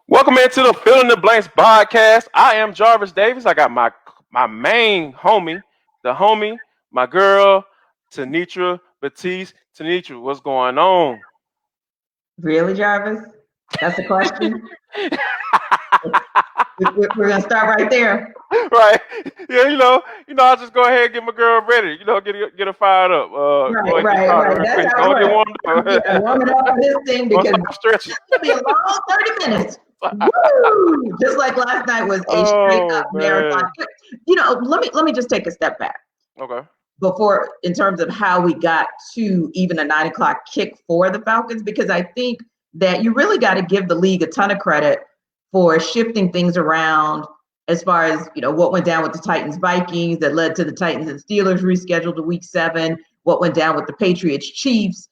Welcome into the Fill in the Blanks podcast. I am Jarvis Davis. I got my main homie, my girl, Tenitra Batiste. Tenitra, what's going on? Really, Jarvis? That's the question? We're going to start right there. Right? Yeah, I'll just go ahead and get my girl ready. Get her fired up. Right. That's how it works. Warming up for this thing because it's going to be a long 30 minutes. Woo! Just like last night was a straight up marathon. Let me just take a step back. Okay. Before, in terms of how we got to even a 9 o'clock kick for the Falcons, because I think that you really got to give the league a ton of credit for shifting things around as far as, what went down with the Titans-Vikings that led to the Titans and Steelers rescheduled to week 7, what went down with the Patriots-Chiefs,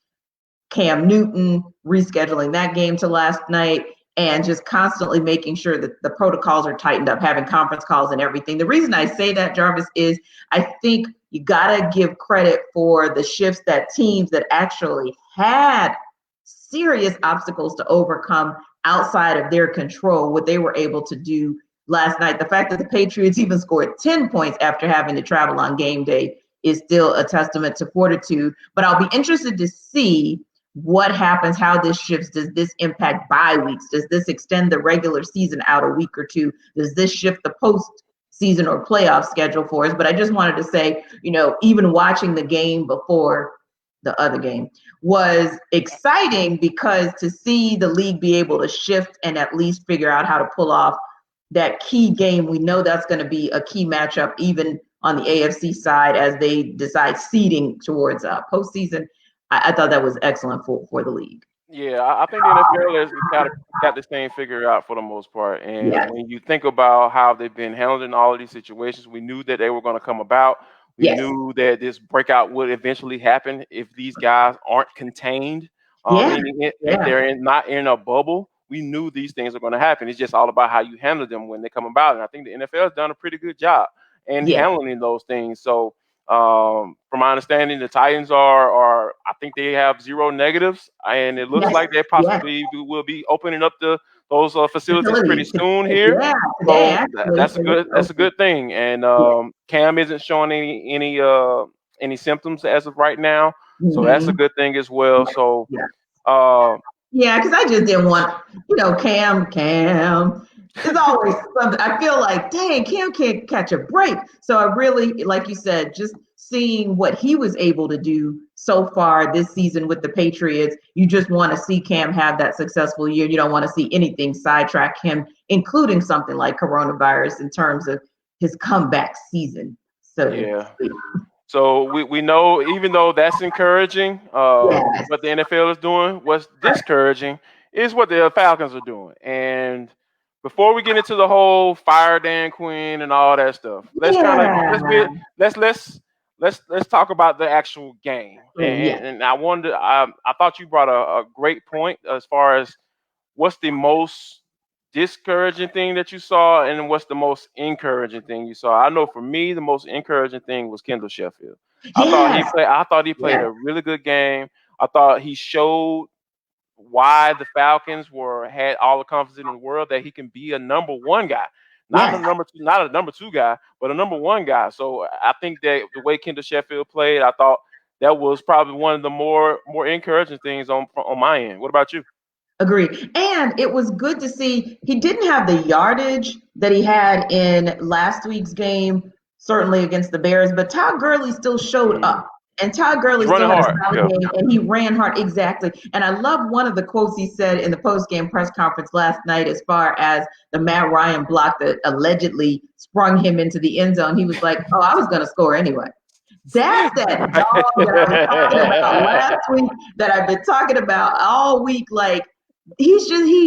Cam Newton rescheduling that game to last night, and just constantly making sure that the protocols are tightened up, having conference calls and everything. The reason I say that, Jarvis, is I think you got to give credit for the shifts that teams that actually had serious obstacles to overcome outside of their control, what they were able to do last night. The fact that the Patriots even scored 10 points after having to travel on game day is still a testament to fortitude. But I'll be interested to see what happens, how this shifts. Does this impact bye weeks? Does this extend the regular season out a week or two? Does this shift the post-season or playoff schedule for us? But I just wanted to say, even watching the game before the other game was exciting because to see the league be able to shift and at least figure out how to pull off that key game, we know that's going to be a key matchup even on the AFC side as they decide seeding towards postseason. I thought that was excellent for the league. Yeah, I think the NFL has got this thing figured out for the most part. And when you think about how they've been handling all of these situations, we knew that they were going to come about. We knew that this breakout would eventually happen if these guys aren't contained, if they're not in a bubble. We knew these things are going to happen. It's just all about how you handle them when they come about. And I think the NFL has done a pretty good job in handling those things. So from my understanding, the Titans are I think they have 0 negatives, and it looks like they possibly will be opening up those facilities pretty soon here. So that's a good thing. And Cam isn't showing any symptoms as of right now, so that's a good thing as well. So because I just didn't want Cam. It's always something. I feel like, dang, Cam can't catch a break. So I really, like you said, just seeing what he was able to do so far this season with the Patriots, you just want to see Cam have that successful year. You don't want to see anything sidetrack him, including something like coronavirus in terms of his comeback season. So we know, even though that's encouraging, what the NFL is doing, what's discouraging is what the Falcons are doing. And before we get into the whole fire Dan Quinn and all that stuff, let's talk about the actual game. And I thought you brought a great point as far as what's the most discouraging thing that you saw and what's the most encouraging thing you saw. I know for me, the most encouraging thing was Kendall Sheffield. I thought he played a really good game. I thought he showed why the Falcons had all the confidence in the world that he can be a number one guy, not a number two guy, but a number one guy. So I think that the way Kendall Sheffield played, I thought that was probably one of the more encouraging things on my end. What about you? Agreed. And it was good to see he didn't have the yardage that he had in last week's game, certainly against the Bears, but Todd Gurley still showed up. And Todd Gurley still had a solid game, and he ran hard. Exactly. And I love one of the quotes he said in the post-game press conference last night as far as the Matt Ryan block that allegedly sprung him into the end zone. He was like, I was going to score anyway. That's that dog that I've been talking about last week, that I've been talking about all week. Like, he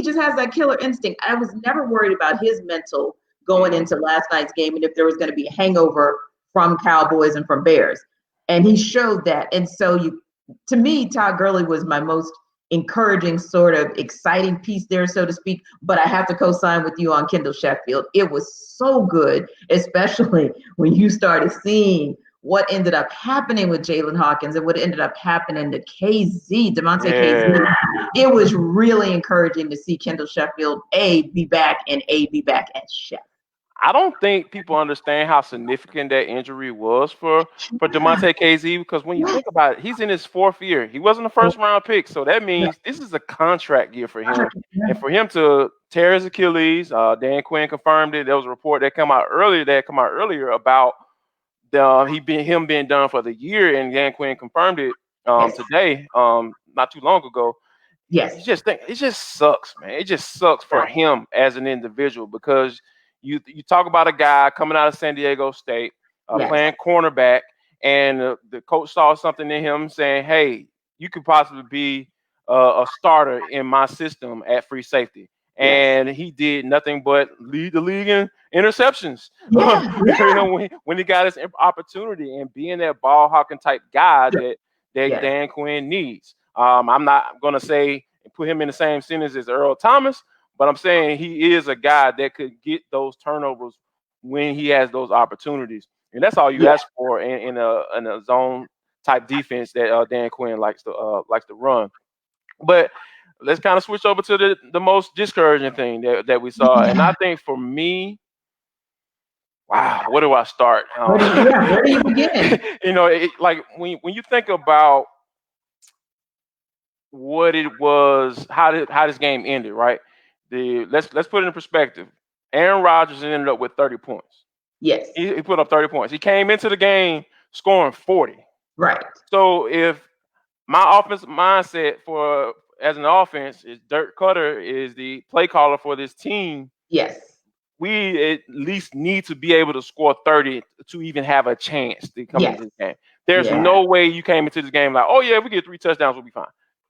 just has that killer instinct. I was never worried about his mental going into last night's game and if there was going to be a hangover from Cowboys and from Bears. And he showed that. And so to me, Todd Gurley was my most encouraging, sort of exciting piece there, so to speak. But I have to co-sign with you on Kendall Sheffield. It was so good, especially when you started seeing what ended up happening with Jalen Hawkins and what ended up happening to Demonte KZ, it was really encouraging to see Kendall Sheffield, A, be back, and A, be back at chef. I don't think people understand how significant that injury was for Demonte KZ, because when you think about it, he's in his 4th year. He wasn't a first-round pick, so that means this is a contract year for him. And for him to tear his Achilles, Dan Quinn confirmed it. There was a report that came out earlier about him being done for the year, and Dan Quinn confirmed it today, not too long ago. Yes. It just sucks, man. It just sucks for him as an individual, because you talk about a guy coming out of San Diego State, playing cornerback, and the coach saw something in him saying, hey, you could possibly be a starter in my system at free safety. And he did nothing but lead the league in interceptions when he got his opportunity, and being that ball hawking type guy that Dan Quinn needs. I'm not going to say put him in the same sentence as Earl Thomas, but I'm saying he is a guy that could get those turnovers when he has those opportunities. And that's all you ask for in a zone type defense that Dan Quinn likes to run. But let's kind of switch over to the most discouraging thing that we saw. And I think for me, wow, where do I start? Where do you begin? Like when you think about what it was, how this game ended, right? Let's put it in perspective. Aaron Rodgers ended up with 30 points. Yes. He put up 30 points. He came into the game scoring 40. Right. So if my offensive mindset as an offense is Dirk Cutter is the play caller for this team. Yes. We at least need to be able to score 30 to even have a chance to come into this game. There's no way you came into this game like, oh yeah, if we get 3 touchdowns, we'll be fine.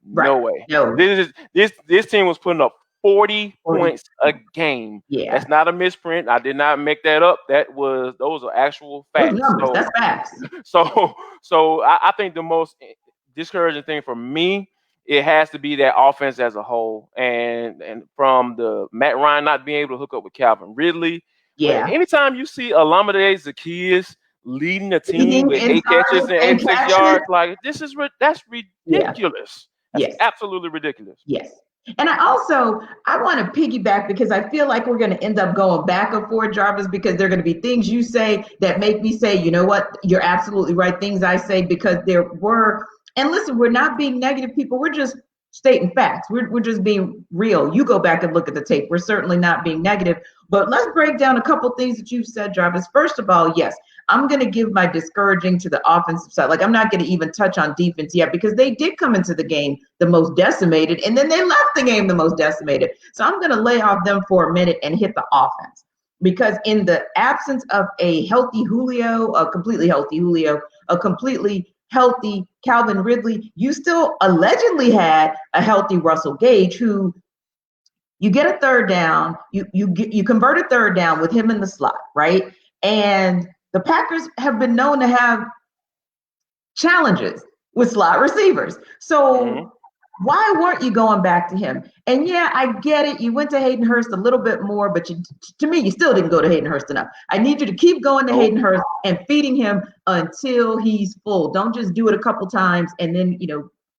Right. No way. No. This team was putting up 40 points a game. Yeah. That's not a misprint. I did not make that up. Those are actual facts. That's facts. So I think the most discouraging thing for me, it has to be that offense as a whole, and from the Matt Ryan not being able to hook up with Calvin Ridley. Yeah. Anytime you see Olamide Zaccheaus leading the team with 8 catches and 86 yards, like that's ridiculous. That's absolutely ridiculous. Yes. And I want to piggyback, because I feel like we're going to end up going back and forth, Jarvis, because there are going to be things you say that make me say, you know what, you're absolutely right. Things I say, because there were. And listen, we're not being negative people. We're just stating facts. We're just being real. You go back and look at the tape. We're certainly not being negative. But let's break down a couple things that you've said, Jarvis. First of all, yes, I'm going to give my discouraging to the offensive side. Like, I'm not going to even touch on defense yet, because they did come into the game the most decimated, and then they left the game the most decimated. So I'm going to lay off them for a minute and hit the offense. Because in the absence of a healthy Julio, a completely healthy Calvin Ridley, you still allegedly had a healthy Russell Gage, who you get a third down, you convert a third down with him in the slot, right? And the Packers have been known to have challenges with slot receivers. So why weren't you going back to him? And yeah, I get it. You went to Hayden Hurst a little bit more, but to me, you still didn't go to Hayden Hurst enough. I need you to keep going to Hayden Hurst and feeding him until he's full. Don't just do it a couple times and then,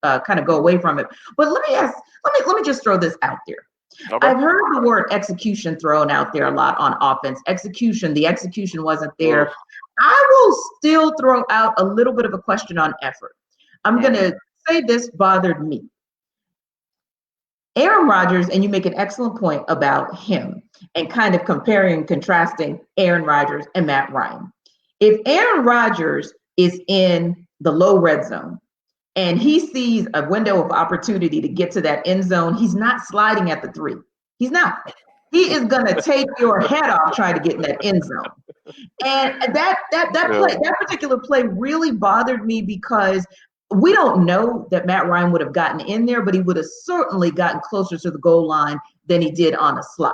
kind of go away from it. But let me just throw this out there. Okay. I've heard the word execution thrown out there a lot on offense. The execution wasn't there. I will still throw out a little bit of a question on effort. I'm going to say this bothered me. Aaron Rodgers, and you make an excellent point about him and kind of comparing and contrasting Aaron Rodgers and Matt Ryan. If Aaron Rodgers is in the low red zone and he sees a window of opportunity to get to that end zone, he's not sliding at the 3. He's not. He is going to take your head off trying to get in that end zone. And that particular play really bothered me, because we don't know that Matt Ryan would have gotten in there, but he would have certainly gotten closer to the goal line than he did on a slide.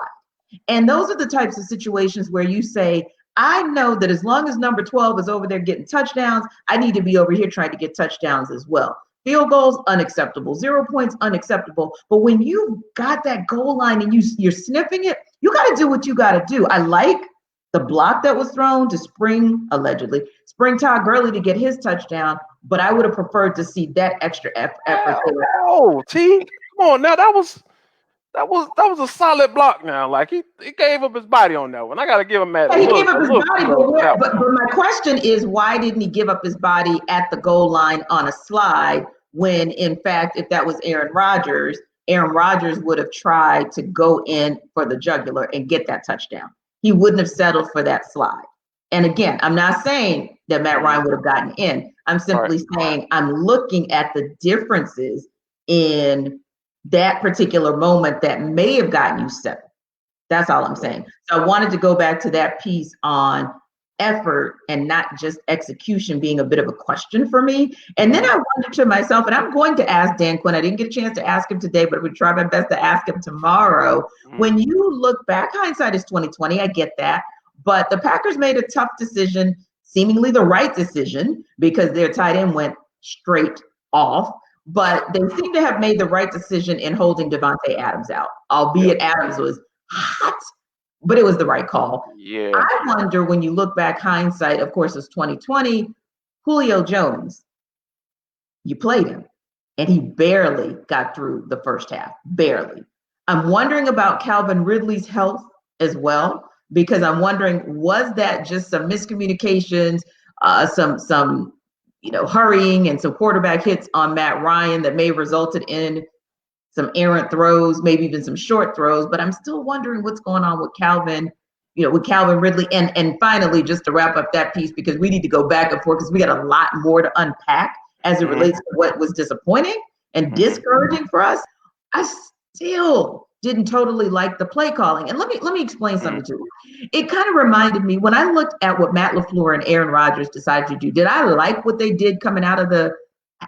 And those are the types of situations where you say, I know that as long as number 12 is over there getting touchdowns, I need to be over here trying to get touchdowns as well. Field goals, unacceptable. 0 points, unacceptable. But when you got that goal line and you're sniffing it, you got to do what you got to do. I like the block that was thrown to spring Todd Gurley to get his touchdown, but I would have preferred to see that extra effort there. Oh, T, come on now, that was a solid block. Now, like he gave up his body on that one. I got to give him that. Yeah, he gave up his body, but my question is, why didn't he give up his body at the goal line on a slide? When in fact, if that was Aaron Rodgers would have tried to go in for the jugular and get that touchdown. He wouldn't have settled for that slide. And again, I'm not saying that Matt Ryan would have gotten in. I'm simply saying I'm looking at the differences in that particular moment that may have gotten you seven. That's all I'm saying. So I wanted to go back to that piece on effort and not just execution being a bit of a question for me. And then I wondered to myself, and I'm going to ask Dan Quinn, I didn't get a chance to ask him today, but I would try my best to ask him tomorrow. When you look back, hindsight is 2020, I get that. But the Packers made a tough decision, seemingly the right decision, because their tight end went straight off. But they seem to have made the right decision in holding Devontae Adams out, albeit Adams was hot, but it was the right call. Yeah. I wonder, when you look back, hindsight, of course, it's 2020, Julio Jones, you played him, and he barely got through the first half, barely. I'm wondering about Calvin Ridley's health as well, because I'm wondering, was that just some miscommunications, some hurrying and some quarterback hits on Matt Ryan that may have resulted in some errant throws, maybe even some short throws, but I'm still wondering what's going on with Calvin, with Calvin Ridley. And finally, just to wrap up that piece, because we need to go back and forth because we got a lot more to unpack as it relates to what was disappointing and discouraging for us. I still didn't totally like the play calling. And let me explain something to you. It kind of reminded me, when I looked at what Matt LaFleur and Aaron Rodgers decided to do, did I like what they did coming out of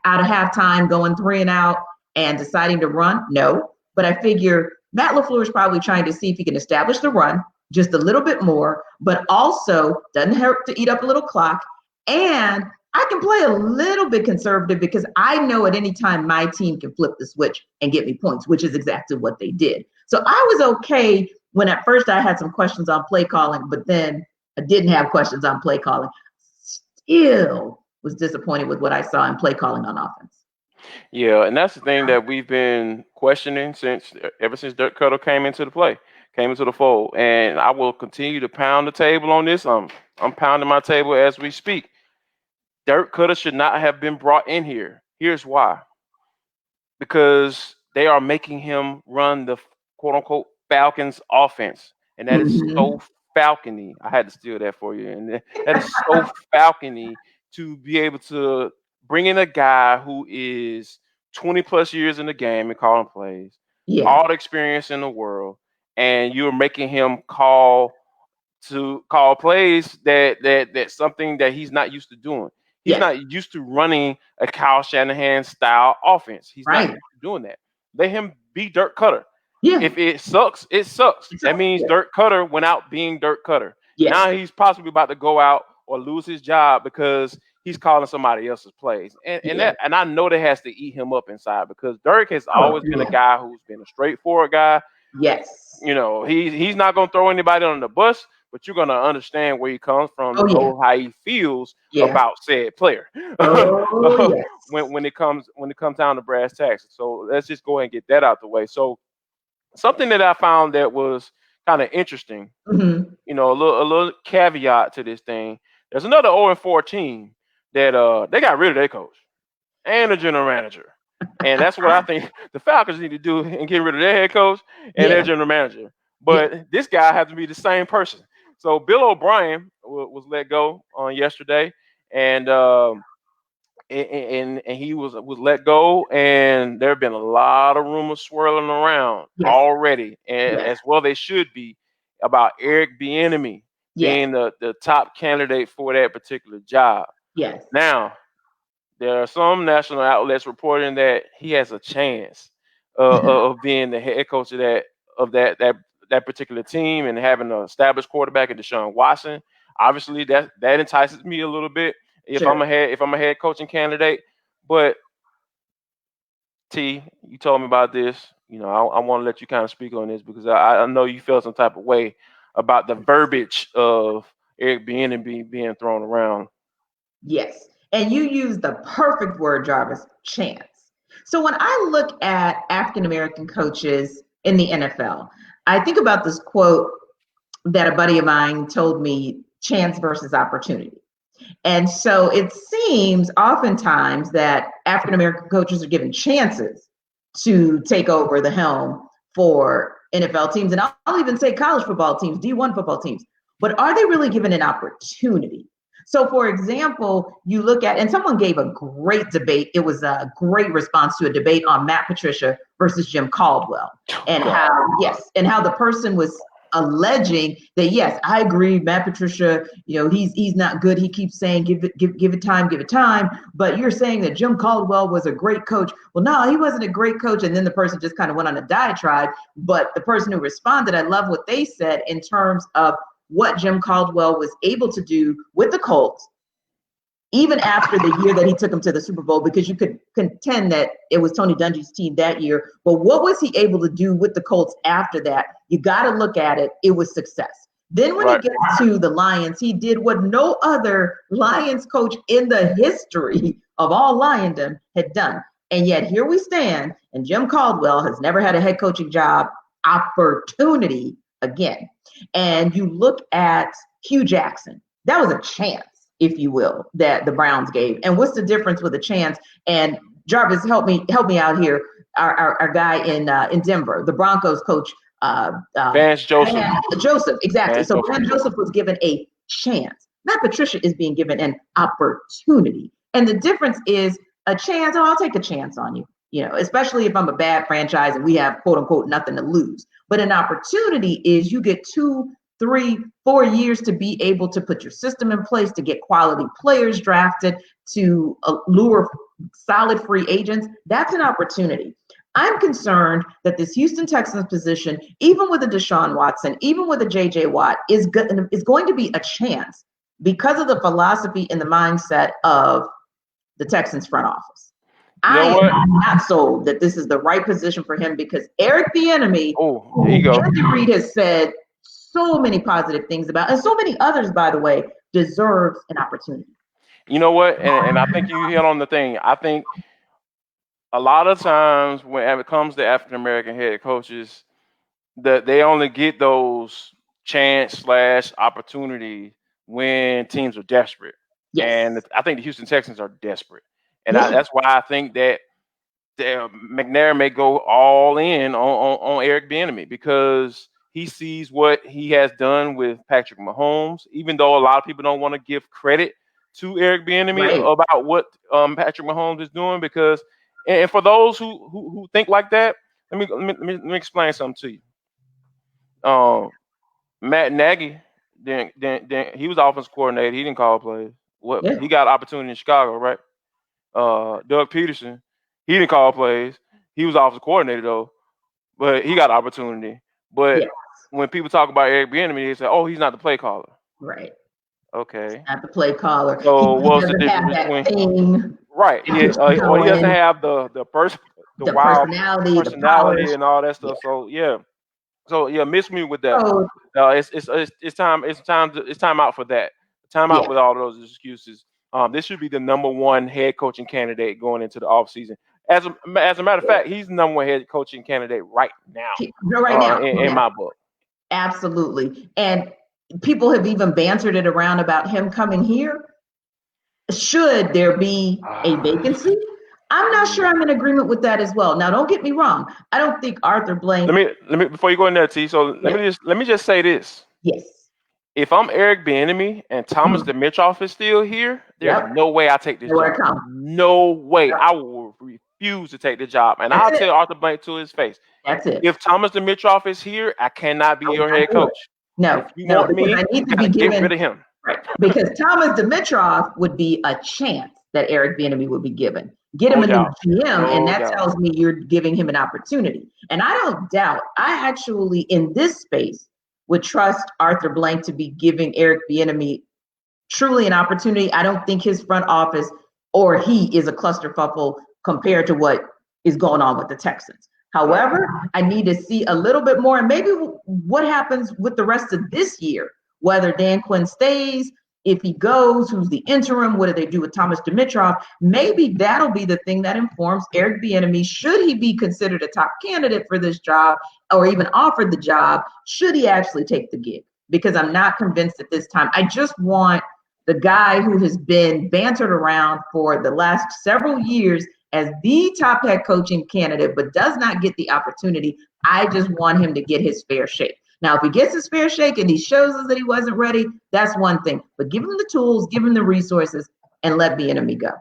halftime, going 3 and out and deciding to run? No. But I figure Matt LaFleur is probably trying to see if he can establish the run just a little bit more, but also doesn't hurt to eat up a little clock. And I can play a little bit conservative because I know at any time my team can flip the switch and get me points, which is exactly what they did. So I was okay when at first I had some questions on play calling, but then I didn't have questions on play calling. Still was disappointed with what I saw in play calling on offense. Yeah, and that's the thing that we've been questioning ever since Dirk Cutter came into the fold. And I will continue to pound the table on this. I'm pounding my table as we speak. Dirk Cutter should not have been brought in here. Here's why. Because they are making him run the quote-unquote Falcons offense. And that is so Falcony. I had to steal that for you. And that is so Falcony to be able to bring in a guy who is 20-plus years in the game and calling plays, all the experience in the world, and you're making him call plays that's something that he's not used to doing. He's not used to running a Kyle Shanahan style offense. He's not used to doing that. Let him be Dirk Cutter. Yeah. If it sucks, it sucks. That means Dirk Cutter went out being Dirk Cutter. Now he's possibly about to go out or lose his job because he's calling somebody else's plays. And I know that has to eat him up inside, because Dirk has always been a guy who's been a straightforward guy. Yes. He's not going to throw anybody on the bus, but you're going to understand where he comes from, how he feels about said player. When it comes down to brass tacks. So let's just go ahead and get that out the way. So something that I found that was kind of interesting, a little caveat to this thing. There's another 0-4 team that they got rid of their coach and the general manager. And that's what I think the Falcons need to do, and get rid of their head coach and their general manager. But this guy has to be the same person. So Bill O'Brien was let go on yesterday, and he was let go, and there have been a lot of rumors swirling around already, and as well they should be, about Eric Bieniemy being the top candidate for that particular job. Yes. Now, there are some national outlets reporting that he has a chance of being the head coach of that particular team and having an established quarterback in Deshaun Watson. Obviously, that entices me a little bit if I'm a head coaching candidate. But T, you told me about this. I want to let you kind of speak on this, because I know you felt some type of way about the verbiage of Eric Bieniemy being thrown around. Yes. And you use the perfect word, Jarvis, chance. So when I look at African-American coaches in the NFL, I think about this quote that a buddy of mine told me, chance versus opportunity. And so it seems oftentimes that African-American coaches are given chances to take over the helm for NFL teams. And I'll even say college football teams, D1 football teams. But are they really given an opportunity? So, for example, you look at, and someone gave a great debate. It was a great response to a debate on Matt Patricia versus Jim Caldwell, and how the person was alleging that, yes, I agree, Matt Patricia, he's not good. He keeps saying give it time. But you're saying that Jim Caldwell was a great coach. Well, no, he wasn't a great coach. And then the person just kind of went on a diatribe. But the person who responded, I love what they said in terms of what Jim Caldwell was able to do with the Colts, even after the year that he took them to the Super Bowl, because you could contend that it was Tony Dungy's team that year. But what was he able to do with the Colts after that? You got to look at it. It was success. Then when he gets to the Lions, he did what no other Lions coach in the history of all Liondom had done. And yet here we stand, and Jim Caldwell has never had a head coaching job opportunity again. And you look at Hugh Jackson, that was a chance, if you will, that the Browns gave. And what's the difference with a chance? And Jarvis, help me out here. Our guy in Denver, the Broncos coach, Vance Joseph. Joseph, exactly. Vance so Vance Joseph was given a chance. Matt Patricia is being given an opportunity. And the difference is a chance. Oh, I'll take a chance on you. Especially if I'm a bad franchise and we have, quote unquote, nothing to lose. But an opportunity is you get 2, 3, 4 years to be able to put your system in place, to get quality players drafted, to lure solid free agents. That's an opportunity. I'm concerned that this Houston Texans position, even with a Deshaun Watson, even with a J.J. Watt, is going to be a chance because of the philosophy and the mindset of the Texans front office. I am not sold that this is the right position for him, because Eric Bieniemy, Andy Reid has said so many positive things about, and so many others, by the way, deserves an opportunity. You know what? And I think you hit on the thing. I think a lot of times when it comes to African-American head coaches, that they only get those chance/opportunity when teams are desperate. Yes. And I think the Houston Texans are desperate. And that's why I think that McNair may go all in on Eric Bieniemy, because he sees what he has done with Patrick Mahomes, even though a lot of people don't want to give credit to Eric Bieniemy about what Patrick Mahomes is doing. Because, and for those who think like that, let me explain something to you. Matt Nagy, then he was offensive coordinator. He didn't call plays. He got opportunity in Chicago, right? Doug Peterson, he didn't call plays. He was offensive coordinator though, but he got opportunity. But when people talk about Eric Bieniemy, they say, "Oh, he's not the play caller." Right. Okay. Not the play caller. So what's the difference between? Right. Or he doesn't have the wild personality and all that stuff. So miss me with that. It's time out for that. Time out with all those excuses. This should be the number one head coaching candidate going into the offseason. As a matter of fact, he's the number one head coaching candidate right now. In my book. Absolutely. And people have even bantered it around about him coming here. Should there be a vacancy? I'm not sure I'm in agreement with that as well. Now, don't get me wrong. I don't think Arthur Blank. Let me before you go in there, T. So let me just say this. Yes. If I'm Eric Bieniemy and Thomas Dimitroff is still here, there's no way I take this job. No way. I will refuse to take the job. And I'll tell Arthur Blank to his face. That's it. If Thomas Dimitroff is here, I cannot be your head coach. No, if you want me, I need to get rid of him. Right. Because Thomas Dimitroff would be a chance that Eric Bieniemy would be given. Get him a new GM, and that tells me you're giving him an opportunity. And I don't doubt, I actually, in this space, would trust Arthur Blank to be giving Eric Bieniemy truly an opportunity. I don't think his front office or he is a clusterfuffle compared to what is going on with the Texans. However, I need to see a little bit more, and maybe what happens with the rest of this year, whether Dan Quinn stays, if he goes, who's the interim, what do they do with Thomas Dimitrov? Maybe that'll be the thing that informs Eric Bieniemy. Should he be considered a top candidate for this job or even offered the job? Should he actually take the gig? Because I'm not convinced at this time. I just want the guy who has been bantered around for the last several years as the top head coaching candidate, but does not get the opportunity. I just want him to get his fair shake. Now, if he gets his fair shake and he shows us that he wasn't ready, that's one thing. But give him the tools, give him the resources, and let Bieniemy go.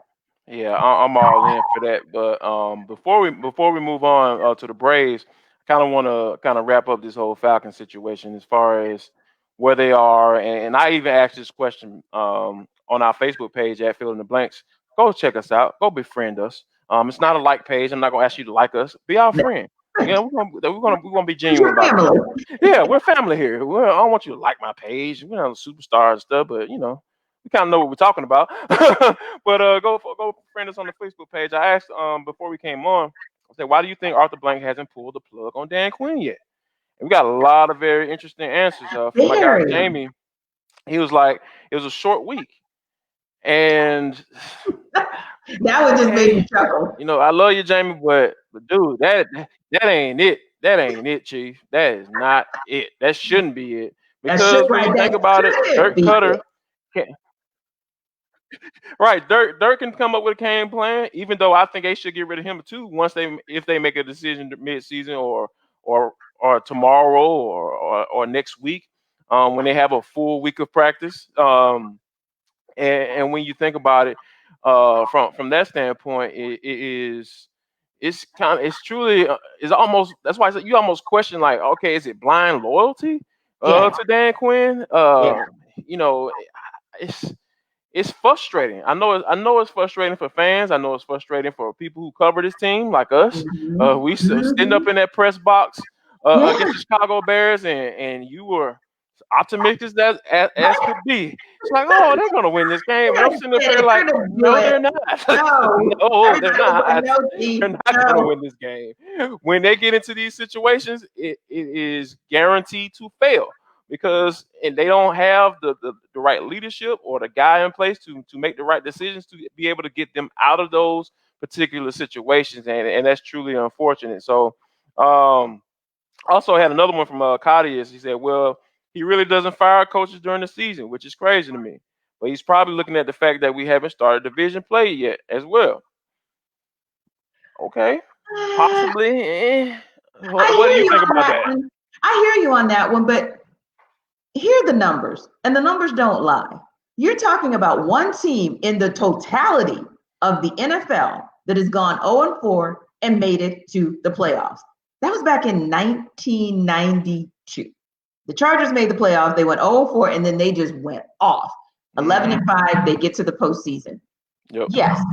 Yeah, I'm all in for that. But before we move on to the Braves, I kind of want to kind of wrap up this whole Falcons situation as far as where they are. And I even asked this question on our Facebook page at Fill in the Blanks. Go check us out. Go befriend us. It's not a like page. I'm not gonna ask you to like us. Be our friend. Yeah, we're gonna be genuine about it. Yeah, we're family here. I don't want you to like my page. We're not superstars and stuff, but we kind of know what we're talking about. But go friend us on the Facebook page. I asked before we came on. I said, why do you think Arthur Blank hasn't pulled the plug on Dan Quinn yet? And we got a lot of very interesting answers from my guy Jamie. He was like, it was a short week, and that would just make me chuckle. I love you, Jamie, but dude, that ain't it. That ain't it, Chief. That is not it. That shouldn't be it. Because when you think about it, Dirk Cutter right, Dirk can come up with a game plan, even though I think they should get rid of him too if they make a decision mid-season or tomorrow or next week when they have a full week of practice. And when you think about it, from that standpoint, it's truly that's why you almost question, like, okay, is it blind loyalty to Dan Quinn? It's frustrating. I know it's frustrating for fans. I know it's frustrating for people who cover this team like us. We stand up in that press box against the Chicago Bears, and you were optimistic as could be. It's like, oh, they're gonna win this game. And I'm sitting up here like, no, they're not. No, they're not. They're not gonna win this game. When they get into these situations, it is guaranteed to fail because they don't have the right leadership or the guy in place to make the right decisions to be able to get them out of those particular situations, and that's truly unfortunate. So, also had another one from Cadius. He said, well, he really doesn't fire coaches during the season, which is crazy to me. But he's probably looking at the fact that we haven't started division play yet as well. Okay, possibly. What do you think about that? I hear you on that one, but here are the numbers, and the numbers don't lie. You're talking about one team in the totality of the NFL that has gone 0-4 and made it to the playoffs. That was back in 1992. The Chargers made the playoffs. They went 0-4, and then they just went off. 11-5, they get to the postseason. Yep. Yes,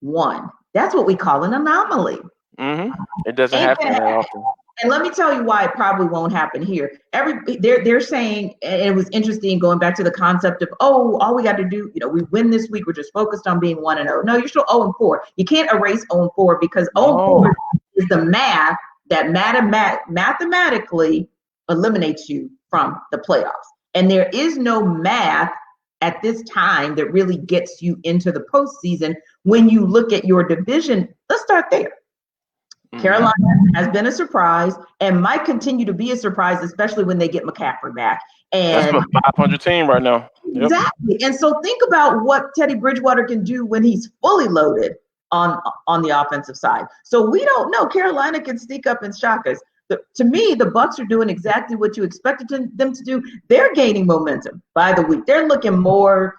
one. That's what we call an anomaly. It doesn't happen that often. And let me tell you why it probably won't happen here. They're saying, and it was interesting going back to the concept of, all we got to do, we win this week. We're just focused on being 1-0. No, you're still 0-4. You can't erase 0-4 because 0-4 is the math that mathematically eliminates you from the playoffs. And there is no math at this time that really gets you into the postseason when you look at your division. Let's start there. Carolina has been a surprise and might continue to be a surprise, especially when they get McCaffrey back. And that's a 500 team right now. Yep. Exactly. And so think about what Teddy Bridgewater can do when he's fully loaded on the offensive side. So we don't know. Carolina can sneak up and shock us. To me, the Bucs are doing exactly what you expected them to do. They're gaining momentum by the week. They're looking more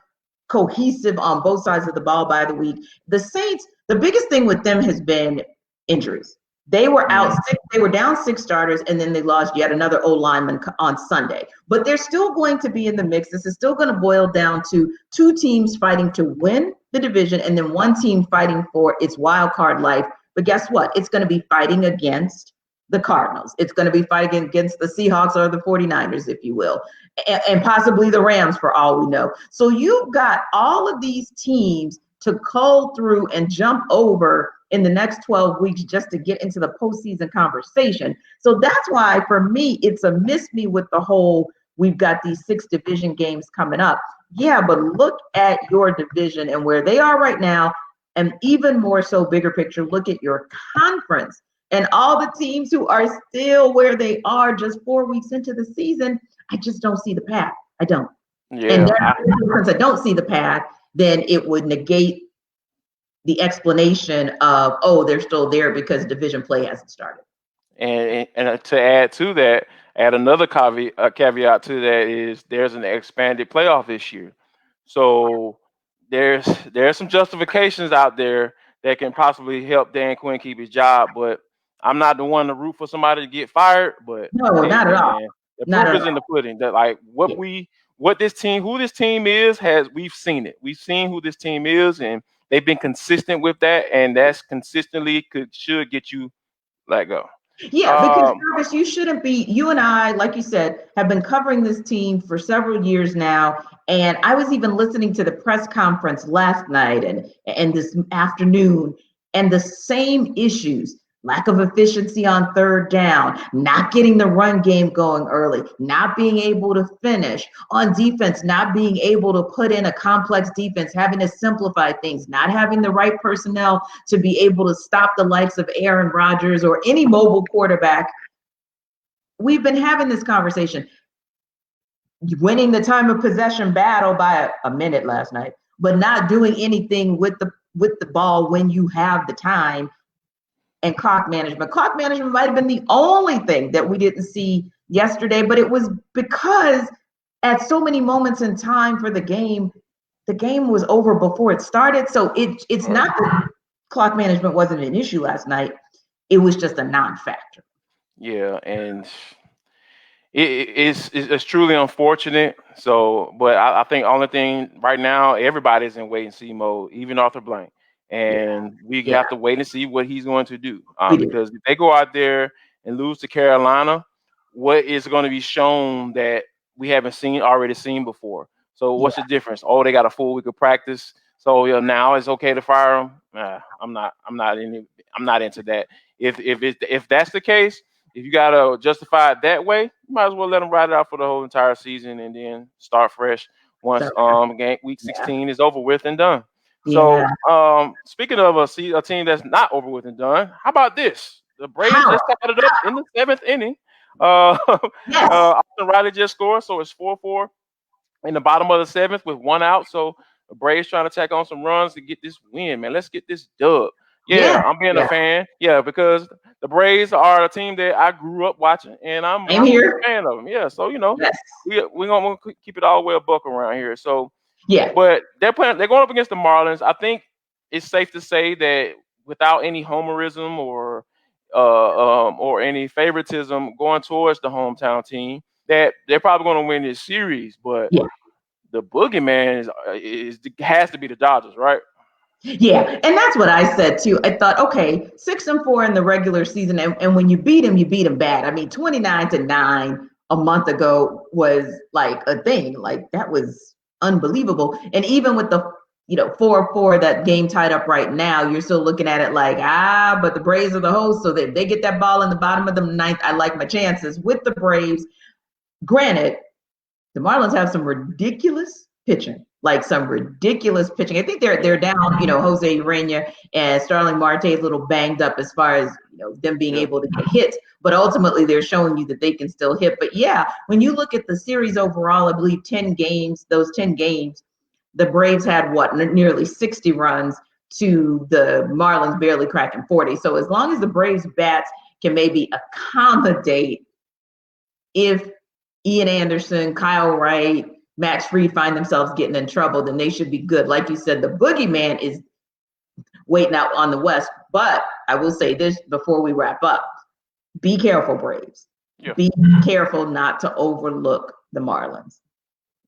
cohesive on both sides of the ball by the week. The Saints, the biggest thing with them has been injuries. They were out six, they were down 6 starters, and then they lost yet another O-lineman on Sunday. But they're still going to be in the mix. This is still going to boil down to 2 teams fighting to win the division and then 1 team fighting for its wild card life. But guess what? It's going to be fighting against the Cardinals. It's going to be fighting against the Seahawks or the 49ers, if you will, and possibly the Rams for all we know. So you've got all of these teams to cull through and jump over in the next 12 weeks just to get into the postseason conversation. So that's why, for me, it's a miss me with the whole, we've got these 6 division games coming up. Yeah, but look at your division and where they are right now. And even more so, bigger picture, look at your conference and all the teams who are still where they are just 4 weeks into the season. I just don't see the path. I don't. Yeah. And since I don't see the path, then it would negate the explanation of, oh, they're still there because division play hasn't started. And to add to that, add another caveat to that is there's an expanded playoff this year. So there's some justifications out there that can possibly help Dan Quinn keep his job. But I'm not the one to root for somebody to get fired. But no, hey, not at all. The proof is in the pudding. That like who this team is, we've seen it. We've seen who this team is, and they've been consistent with that, and that's consistently should get you let go. Yeah, because Jarvis, you shouldn't be. You and I, like you said, have been covering this team for several years now, and I was even listening to the press conference last night and this afternoon, and the same issues. Lack of efficiency on third down, not getting the run game going early, not being able to finish on defense, not being able to put in a complex defense, having to simplify things, not having the right personnel to be able to stop the likes of Aaron Rodgers or any mobile quarterback. We've been having this conversation. Winning the time of possession battle by a minute last night, but not doing anything with the ball when you have the time. And clock management. Clock management might have been the only thing that we didn't see yesterday, but it was because at so many moments in time for the game was over before it started. So it's not that clock management wasn't an issue last night. It was just a non-factor. Yeah, and it's truly unfortunate. So, but I think the only thing right now, everybody's in wait and see mode, even Arthur Blank. And we have to wait and see what he's going to do. Because if they go out there and lose to Carolina, what is going to be shown that we haven't already seen before? So what's the difference? Oh, they got a full week of practice, so now it's okay to fire them. I'm not into that. If that's the case, if you gotta justify it that way, you might as well let them ride it out for the whole entire season and then start fresh once week 16 is over with and done. So, speaking of a team that's not over with and done, how about this? The Braves just tied it up in the 7th inning. Austin Riley just scored, so it's 4-4 in the bottom of the 7th with 1 out. So the Braves trying to tack on some runs to get this win, man. Let's get this dub. Yeah, I'm being a fan. Yeah, because the Braves are a team that I grew up watching, and I'm a fan of them. Yeah, so we're gonna keep it all the way a buck around here. So. Yeah, but they're going up against the Marlins. I think it's safe to say that without any homerism or any favoritism going towards the hometown team, that they're probably going to win this series. But the boogeyman has to be the Dodgers, right? Yeah, and that's what I said too. I thought, okay, 6-4 in the regular season, and when you beat them bad. I mean, 29-9 a month ago was like a thing. Like that was unbelievable. And even with the 4-4, that game tied up right now, you're still looking at it like, but the Braves are the host, so that they get that ball in the bottom of the 9th, I like my chances with the Braves. Granted, the Marlins have some ridiculous pitching. I think they're down, Jose Urena and Starling Marte is a little banged up as far as them being able to get hits, but ultimately they're showing you that they can still hit. But yeah, when you look at the series overall, I believe 10 games, the Braves had nearly 60 runs to the Marlins barely cracking 40. So as long as the Braves bats can maybe accommodate if Ian Anderson, Kyle Wright, Max Fried find themselves getting in trouble, then they should be good. Like you said, the boogeyman is waiting out on the West. But I will say this before we wrap up. Be careful, Braves. Yeah. Be careful not to overlook the Marlins.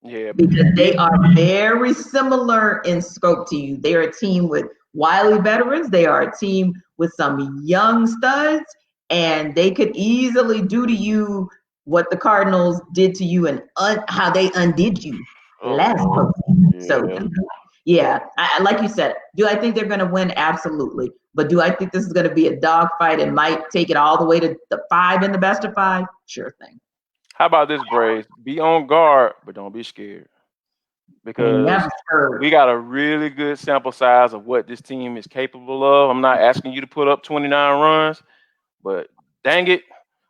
Yeah. Because they are very similar in scope to you. They are a team with wily veterans. They are a team with some young studs. And they could easily do to you what the Cardinals did to you and how they undid you last postseason. So, yeah, like you said, do I think they're going to win? Absolutely. But do I think this is going to be a dogfight and might take it all the way to the 5 in the best of 5? Sure thing. How about this, Braves? Be on guard, but don't be scared. Because we got a really good sample size of what this team is capable of. I'm not asking you to put up 29 runs, but dang it,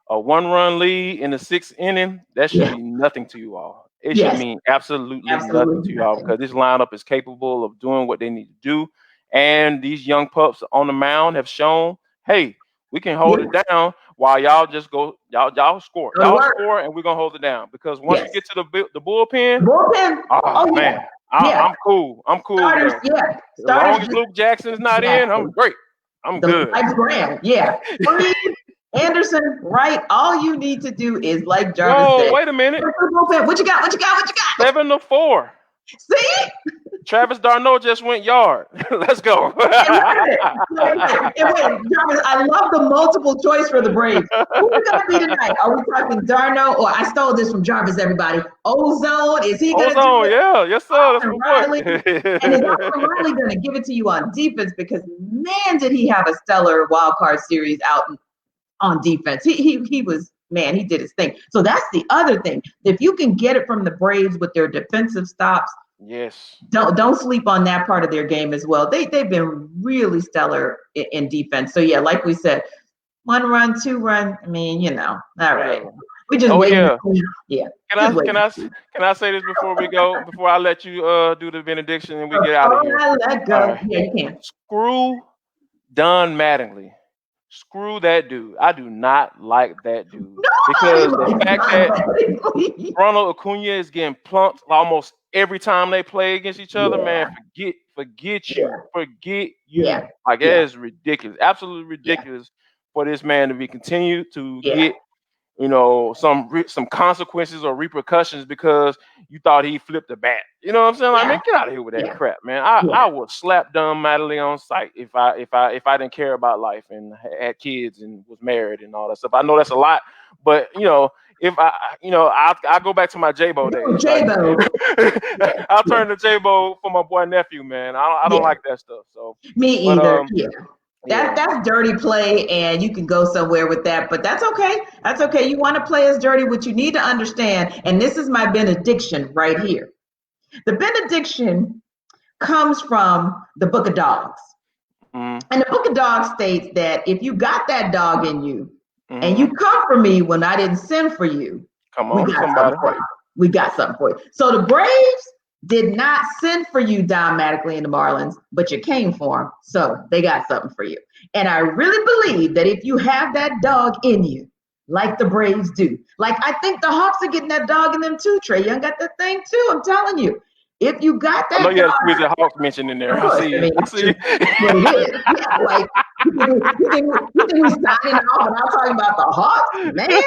a 1-run lead in the 6th inning, that should be nothing to you all. It should mean absolutely nothing to you all, because this lineup is capable of doing what they need to do. And these young pups on the mound have shown, hey, we can hold it down while y'all just go, y'all score. Y'all score, and we're going to hold it down. Because once you get to the bullpen, man, I'm cool. I'm cool. Starters, as long as Luke Jackson's not in, I'm great. I'm good. Freed, Anderson, right? All you need to do is, like Jarvis said. Wait a minute. What you got? 7-4. See? Travis d'Arnaud just went yard. Let's go. Wait, Jarvis, I love the multiple choice for the Braves. Who are going to be tonight? Are we talking d'Arnaud, or I stole this from Jarvis, everybody? Ozone? Is he going to do it? Yeah. Yes, sir. That's Riley. And is Riley going to give it to you on defense? Because, man, did he have a stellar wild card series out on defense. He was, man, he did his thing. So that's the other thing. If you can get it from the Braves with their defensive stops, don't sleep on that part of their game as well. They've been really stellar in defense. So yeah, like we said, 1 run, 2 run. I mean, all right. We just wait. Can I say this before we go? Before I let you do the benediction and we get out of here. Let go. Right. Yeah, you can. Screw Don Mattingly. Screw that dude. I do not like that dude. Because the fact that Ronald Acuna is getting plunked almost every time they play against each other, man, forget you. Yeah. Like, it is ridiculous. Absolutely ridiculous for this man to be continued to get, some consequences or repercussions because you thought he flipped a bat. You know what I'm saying? Like, man, get out of here with that crap, man. I would slap Don Mattingly on sight if I didn't care about life and had kids and was married and all that stuff. I know that's a lot, but if I'll go back to my J-Bo days. I'll turn to J-Bo for my boy nephew, man. I don't like that stuff. So me either. That's dirty play, and you can go somewhere with that, but that's okay. That's okay. You want to play as dirty. What you need to understand, and this is my benediction right here. The benediction comes from the Book of Dogs. And the Book of Dogs states that if you got that dog in you and you come for me when I didn't send for you, we got something for you. So the Braves did not send for you Don Mattingly and the Marlins, but you came for them. So they got something for you. And I really believe that if you have that dog in you, like the Braves do, like I think the Hawks are getting that dog in them too. Trey Young got that thing too. I'm telling you. If you got that, I know you had to squeeze the Hawks mention in there. I see. What it is. Yeah, like you think we're signing off and I'm talking about the Hawks, man.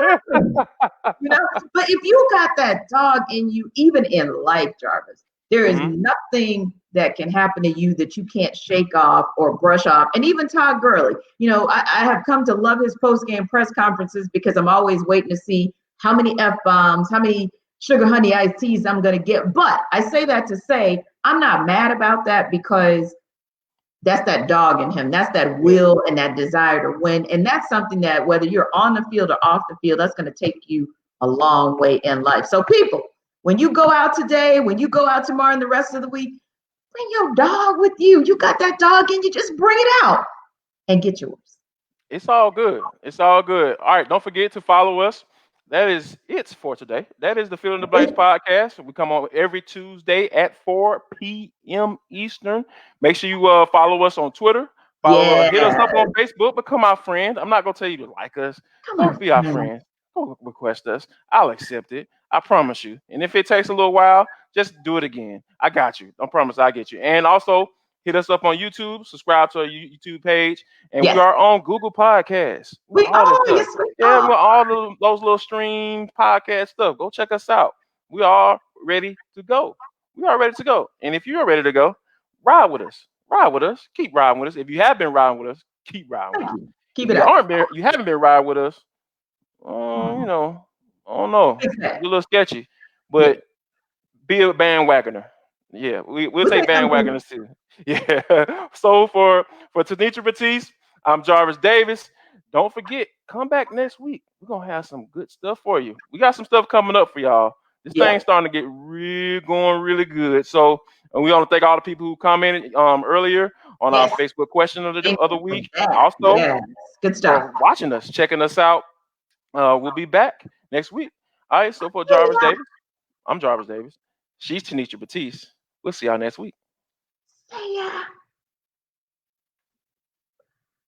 But if you got that dog in you, even in life, Jarvis, there is nothing that can happen to you that you can't shake off or brush off. And even Todd Gurley, I have come to love his post-game press conferences because I'm always waiting to see how many F-bombs, how many sugar honey iced teas I'm going to get. But I say that to say I'm not mad about that because that's that dog in him. That's that will and that desire to win. And that's something that whether you're on the field or off the field, that's going to take you a long way in life. So people, when you go out today, when you go out tomorrow and the rest of the week, bring your dog with you. You got that dog in you, just bring it out and get yours. It's all good. It's all good. All right, don't forget to follow us. That is it for today. That is the Fill in the Blanks podcast. We come on every Tuesday at 4 p.m. Eastern. Make sure you follow us on Twitter. Hit us up on Facebook. Become our friend. I'm not going to tell you to like us. Don't be our friend. Don't request us. I'll accept it. I promise you. And if it takes a little while, just do it again. I got you. Don't promise I'll get you. And also, hit us up on YouTube. Subscribe to our YouTube page. And we are on Google Podcasts. We're all those little stream podcast stuff. Go check us out. We are ready to go. And if you're ready to go, ride with us. Keep riding with us. If you have been riding with us, keep riding with us. Keep it up. You haven't been riding with us. I don't know. It's a little sketchy. But be a bandwagoner. Yeah, we'll take bandwagoners too. Yeah. So for Tenitra Batiste, I'm Jarvis Davis. Don't forget, come back next week. We're gonna have some good stuff for you. We got some stuff coming up for y'all. This thing's starting to get going really good. So and we want to thank all the people who commented earlier on our Facebook question of the week. Also, good stuff. For watching us, checking us out. We'll be back next week. All right. So for Jarvis Davis, I'm Jarvis Davis. She's Tenitra Batiste. We'll see y'all next week. See ya.